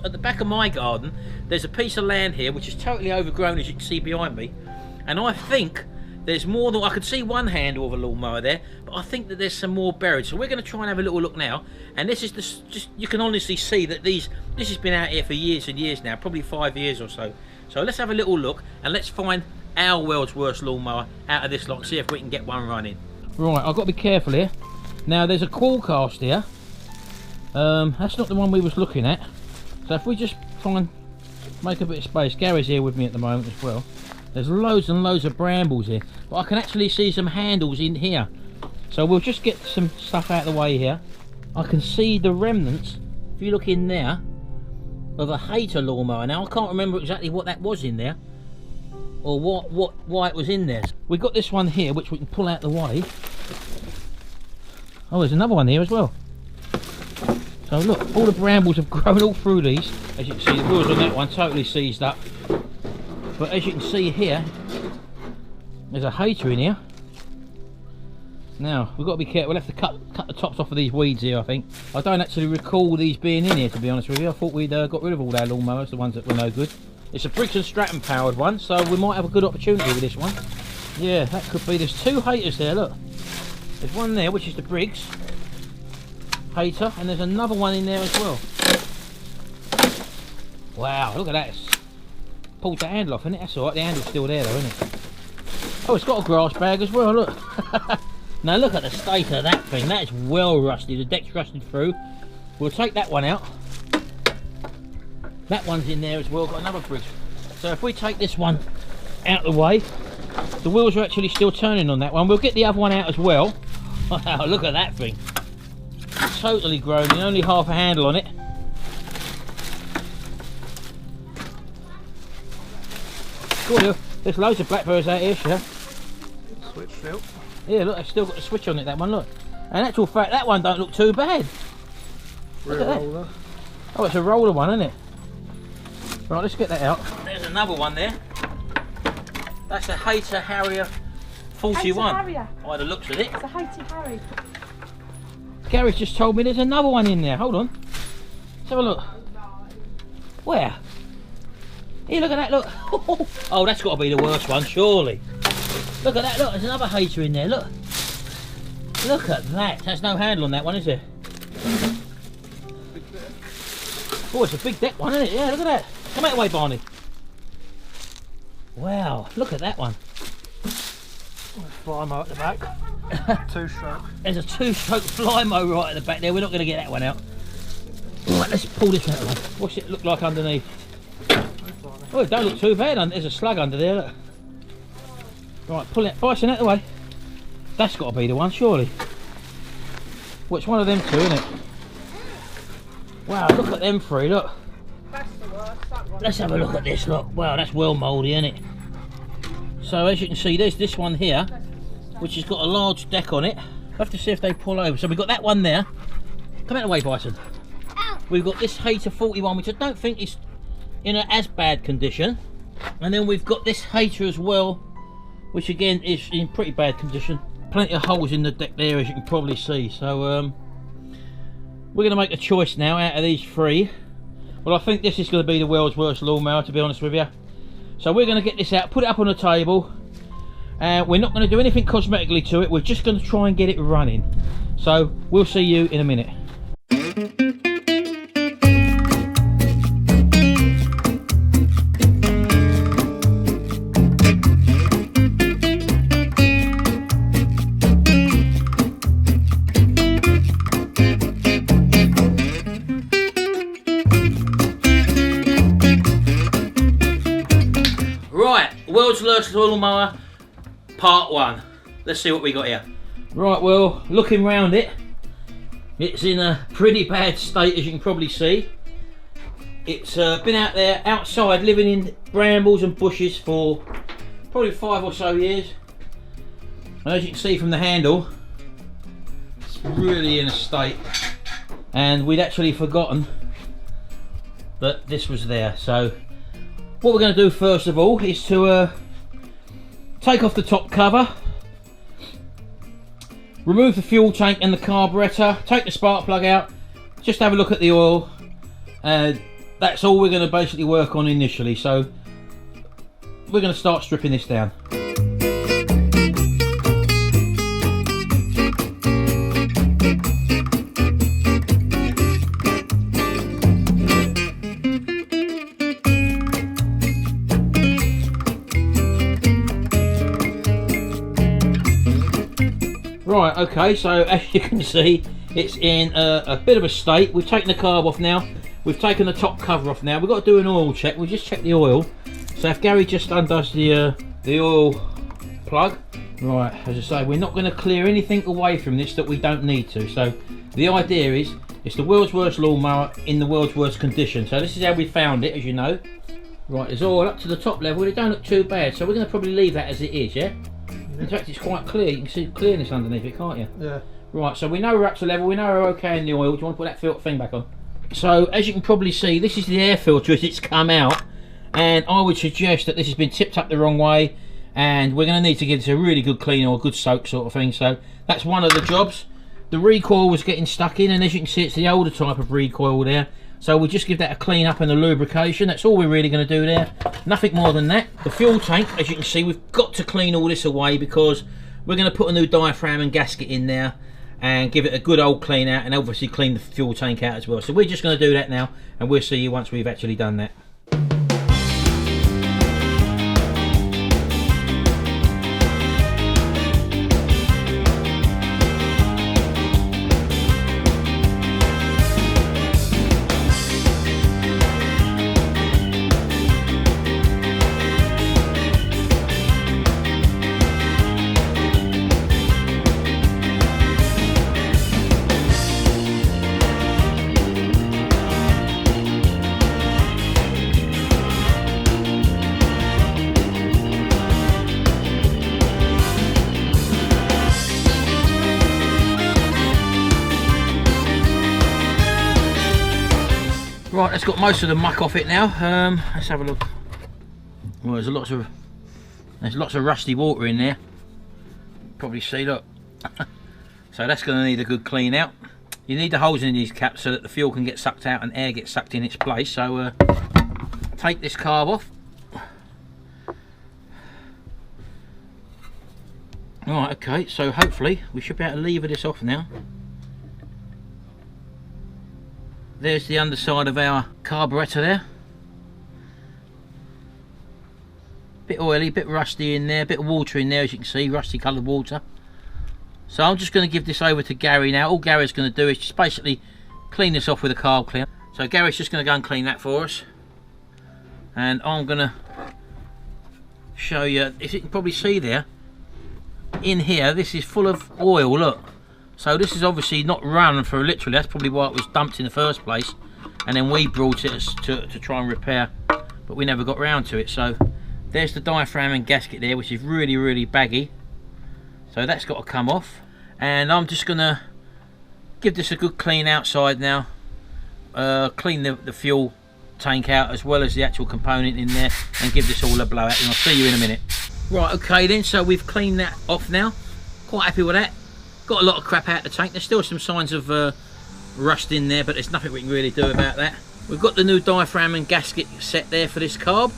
At the back of my garden, there's a piece of land here which is totally overgrown, as you can see behind me, and I think there's more than I could see one handle of a lawnmower there, but I think that there's some more buried. So we're going to try and have a little look now. And this is just you can honestly see that this has been out here for years and years now, probably 5 years or so. So let's have a little look and let's find our world's worst lawnmower out of this lot and see if we can get one running. Right, I've got to be careful here. Now there's a coil cast here. That's not the one we was looking at. So if we just try and make a bit of space, Gary's here with me at the moment as well. There's loads and loads of brambles here, but I can actually see some handles in here. So we'll just get some stuff out of the way here. I can see the remnants, if you look in there, of a Hayter lawnmower. Now I can't remember exactly what that was in there, or why it was in there. We've got this one here which we can pull out the way. Oh, there's another one here as well. So look, all the brambles have grown all through these. As you can see, the wheels on that one totally seized up. But as you can see here, there's a Hayter in here. Now, we've got to be careful. We'll have to cut the tops off of these weeds here, I think. I don't actually recall these being in here, to be honest with you. I thought we'd got rid of all our lawnmowers, the ones that were no good. It's a Briggs & Stratton powered one, so we might have a good opportunity with this one. Yeah, that could be. There's two Hayters there, look. There's one there, which is the Briggs Hayter, and there's another one in there as well. Wow, look at that. It's pulled the handle off, isn't it? That's alright, the handle's still there though, isn't it? Oh, it's got a grass bag as well, look. Now look at the state of that thing. That is well rusty. The deck's rusted through. We'll take that one out. That one's in there as well. Got another Briggs. So if we take this one out of the way, the wheels are actually still turning on that one. We'll get the other one out as well. Wow, look at that thing. Totally grown and only half a handle on it. Cool, there's loads of blackberries out here, sure. Switch still. Yeah, look, I've still got the switch on it, that one, look. And actual fact, that one don't look too bad. Look at that. Oh, it's a roller one, isn't it? Right, let's get that out. There's another one there. That's a Hayter Harrier 41. Hayter Harrier. By the looks of it. It's a Hayter Harrier. Gary's just told me there's another one in there. Hold on. Let's have a look. Where? Here, look at that, look. Oh, that's got to be the worst one, surely. Look at that, look, there's another Hayter in there, look. Look at that. There's no handle on that one, is there? Oh, it's a big deck one, isn't it? Yeah, look at that. Come out of the way, Barney. Wow, look at that one. Fly mower at the back. Two-stroke. There's a two-stroke fly mower right at the back there. We're not going to get that one out. Right, let's pull this out of the way. What's it look like underneath? Oh, it don't look too bad. There's a slug under there, look. Right, pull it. Bison out the way. That's got to be the one, surely. Well, it's one of them two, isn't it? Wow, look at them three, look. That's the worst, that one. Let's have a look at this, look. Wow, that's well mouldy, isn't it? So as you can see, there's this one here, which has got a large deck on it. We'll have to see if they pull over. So we've got that one there. Come out of the way, Bison. We've got this Hayter 41, which I don't think is in as bad condition. And then we've got this Hayter as well, which again is in pretty bad condition. Plenty of holes in the deck there, as you can probably see. So we're going to make a choice now out of these three. Well, I think this is going to be the world's worst lawnmower, to be honest with you. So we're going to get this out, put it up on the table, and we're not going to do anything cosmetically to it. We're just going to try and get it running. So we'll see you in a minute. World's worst lawnmower, part 1. Let's see what we got here. Right, well, looking round it, it's in a pretty bad state, as you can probably see. It's been out there outside living in brambles and bushes for probably 5 or so years. And as you can see from the handle, it's really in a state. And we'd actually forgotten that this was there. So what we're going to do first of all is to take off the top cover, remove the fuel tank and the carburetor, take the spark plug out, just have a look at the oil, that's all we're going to basically work on initially. So we're going to start stripping this down. Right, okay, so as you can see, it's in a bit of a state. We've taken the carb off now. We've taken the top cover off now. We've got to do an oil check. We'll just check the oil. So if Gary just undoes the oil plug. Right, as I say, we're not going to clear anything away from this that we don't need to. So the idea is, it's the world's worst lawnmower in the world's worst condition. So this is how we found it, as you know. Right, there's oil up to the top level. It don't look too bad. So we're going to probably leave that as it is, yeah? In fact, it's quite clear. You can see clearness underneath it, can't you? Yeah. Right, so we know we're up to level. We know we're okay in the oil. Do you want to put that filter thing back on? So, as you can probably see, this is the air filter as it's come out. And I would suggest that this has been tipped up the wrong way. And we're going to need to give this a really good clean or a good soak sort of thing. So, that's one of the jobs. The recoil was getting stuck in. And as you can see, it's the older type of recoil there. So we'll just give that a clean up and a lubrication. That's all we're really going to do there. Nothing more than that. The fuel tank, as you can see, we've got to clean all this away because we're going to put a new diaphragm and gasket in there and give it a good old clean out and obviously clean the fuel tank out as well. So we're just going to do that now and we'll see you once we've actually done that. Right, that's got most of the muck off it now. Let's have a look. Well, there's lots of rusty water in there. Probably see, look. So that's going to need a good clean out. You need the holes in these caps so that the fuel can get sucked out and air gets sucked in its place. So take this carb off. Right, okay, so hopefully we should be able to lever this off now. There's the underside of our carburettor there. Bit oily, bit rusty in there, bit of water in there as you can see, rusty coloured water. So I'm just going to give this over to Gary now. All Gary's going to do is just basically clean this off with a carb cleaner. So Gary's just going to go and clean that for us. And I'm going to show you, if you can probably see there, in here this is full of oil, look. So this is obviously not run for literally, that's probably why it was dumped in the first place. And then we brought it to try and repair, but we never got round to it. So there's the diaphragm and gasket there, which is really, really baggy. So that's got to come off. And I'm just going to give this a good clean outside now. Clean the fuel tank out as well as the actual component in there. And give this all a blowout, and I'll see you in a minute. Right, okay then, so we've cleaned that off now. Quite happy with that. Got a lot of crap out of the tank. There's still some signs of rust in there, but there's nothing we can really do about that. We've got the new diaphragm and gasket set there for this carb,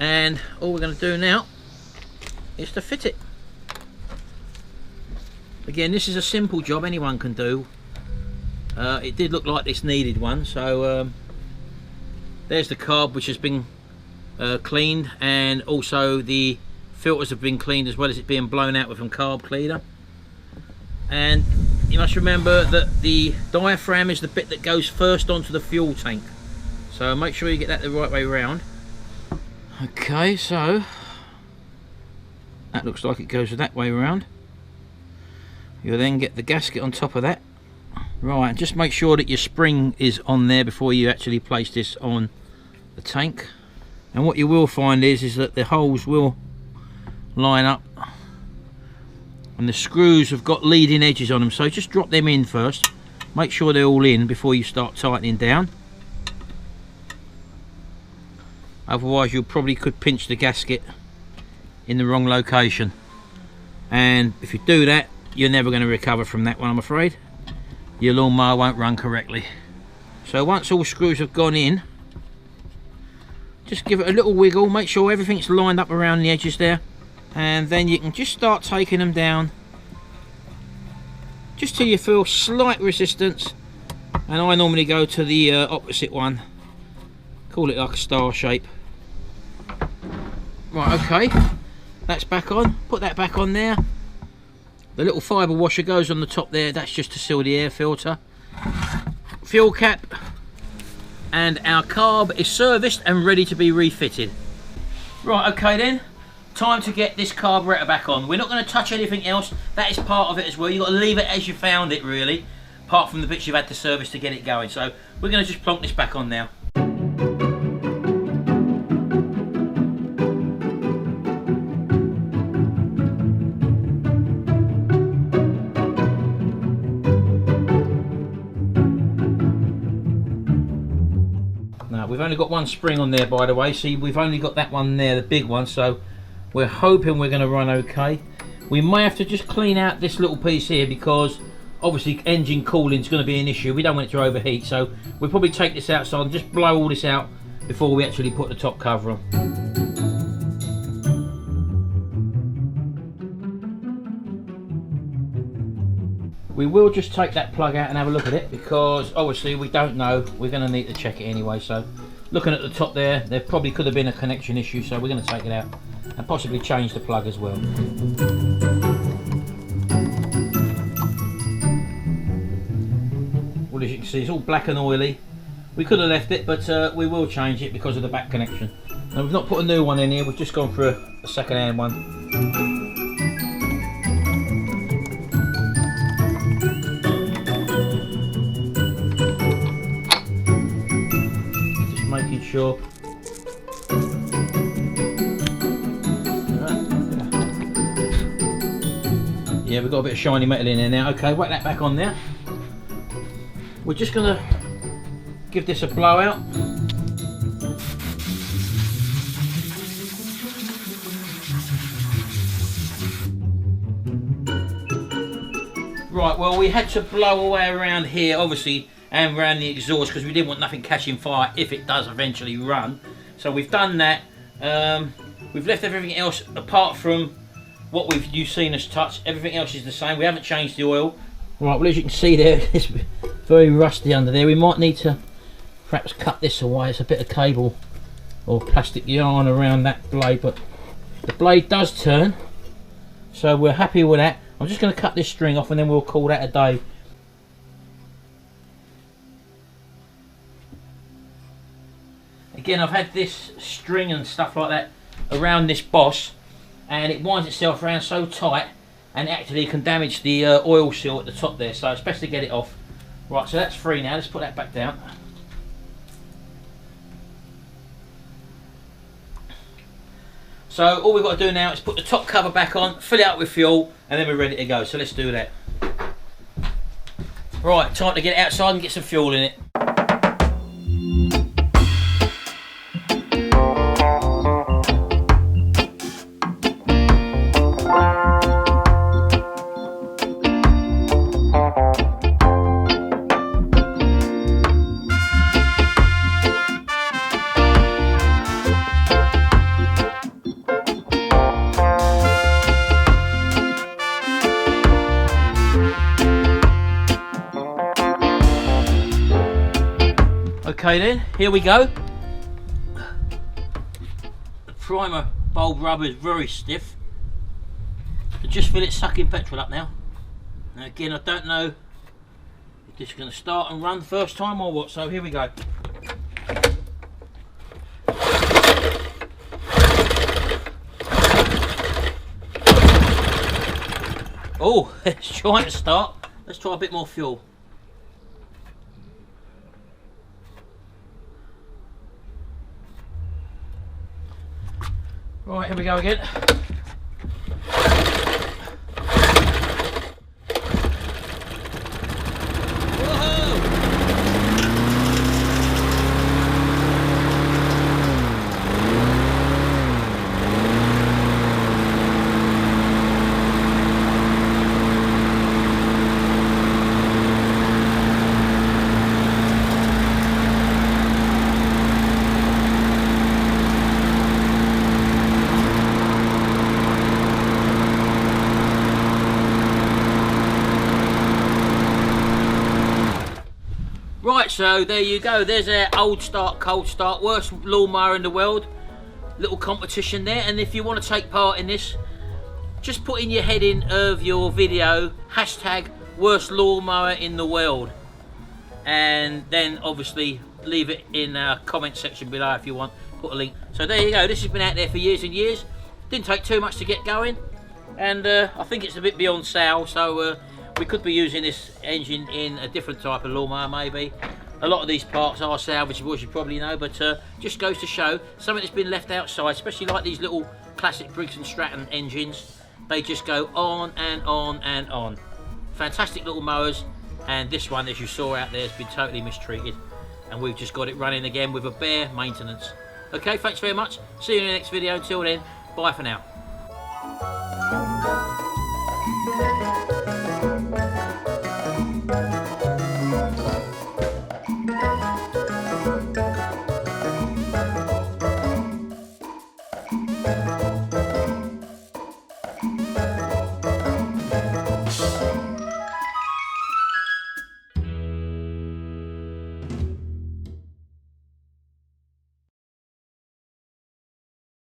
and all we're going to do now is to fit it. Again, this is a simple job anyone can do. It did look like this needed one, so there's the carb which has been cleaned, and also the filters have been cleaned as well as it being blown out with some carb cleaner. And you must remember that the diaphragm is the bit that goes first onto the fuel tank, so make sure you get that the right way around. Okay, so that looks like it goes that way around. You'll then get the gasket on top of that. Right, and just make sure that your spring is on there before you actually place this on the tank. And what you will find is that the holes will line up and the screws have got leading edges on them, so just drop them in first. Make sure they're all in before you start tightening down. Otherwise you probably could pinch the gasket in the wrong location, and if you do that you're never going to recover from that one, I'm afraid. Your lawnmower won't run correctly. So once all screws have gone in, Just give it a little wiggle, make sure everything's lined up around the edges there, and then you can just start taking them down just till you feel slight resistance. And I normally go to the opposite one, call it like a star shape. Right, okay, that's back on. Put that back on there. The little fibre washer goes on the top there, that's just to seal the air filter. Fuel cap, and our carb is serviced and ready to be refitted. Right, okay then, time to get this carburettor back on. We're not going to touch anything else, that is part of it as well. You've got to leave it as you found it really, apart from the bits you've had to service to get it going. So we're going to just plonk this back on now. We've only got one spring on there, by the way. See, we've only got that one there, the big one, so we're hoping we're going to run okay. We may have to just clean out this little piece here because obviously engine cooling is going to be an issue. We don't want it to overheat, so we'll probably take this outside and just blow all this out before we actually put the top cover on. We will just take that plug out and have a look at it because obviously we don't know. We're going to need to check it anyway. So looking at the top there probably could have been a connection issue, so we're going to take it out and possibly change the plug as well. Well, as you can see, it's all black and oily. We could have left it, but we will change it because of the back connection. Now we've not put a new one in here, we've just gone for a second-hand one. Making sure. Yeah, we've got a bit of shiny metal in there now. Okay, whack that back on there. We're just going to give this a blowout. Right, well, we had to blow away around here, obviously, and around the exhaust because we didn't want nothing catching fire if it does eventually run. So we've done that. We've left everything else apart from what you've seen us touch. Everything else is the same. We haven't changed the oil. Right, well, as you can see there, it's very rusty under there. We might need to perhaps cut this away. It's a bit of cable or plastic yarn around that blade, but the blade does turn, so we're happy with that. I'm just going to cut this string off and then we'll call that a day. Again, I've had this string and stuff like that around this boss, and it winds itself around so tight and actually can damage the oil seal at the top there, so it's best to get it off. Right, so that's free now. Let's put that back down. So all we've got to do now is put the top cover back on, fill it up with fuel, and then we're ready to go. So let's do that. Right, time to get it outside and get some fuel in it. Okay then, here we go. The primer bulb rubber is very stiff. I just feel it sucking petrol up now. Now again, I don't know if this is going to start and run first time or what, so here we go. Oh, it's trying to start. Let's try a bit more fuel. Right, here we go again. So there you go. There's our old start, cold start, worst lawnmower in the world. Little competition there. And if you want to take part in this, just put in your heading of your video hashtag worst lawnmower in the world, and then obviously leave it in our comment section below if you want. Put a link. So there you go. This has been out there for years and years. Didn't take too much to get going, and I think it's a bit beyond sale, so we could be using this engine in a different type of lawnmower maybe. A lot of these parts are salvageable, as you probably know, but just goes to show something that's been left outside, especially like these little classic Briggs & Stratton engines. They just go on and on and on. Fantastic little mowers, and this one, as you saw out there, has been totally mistreated, and we've just got it running again with a bare maintenance. Okay, thanks very much. See you in the next video. Until then, bye for now.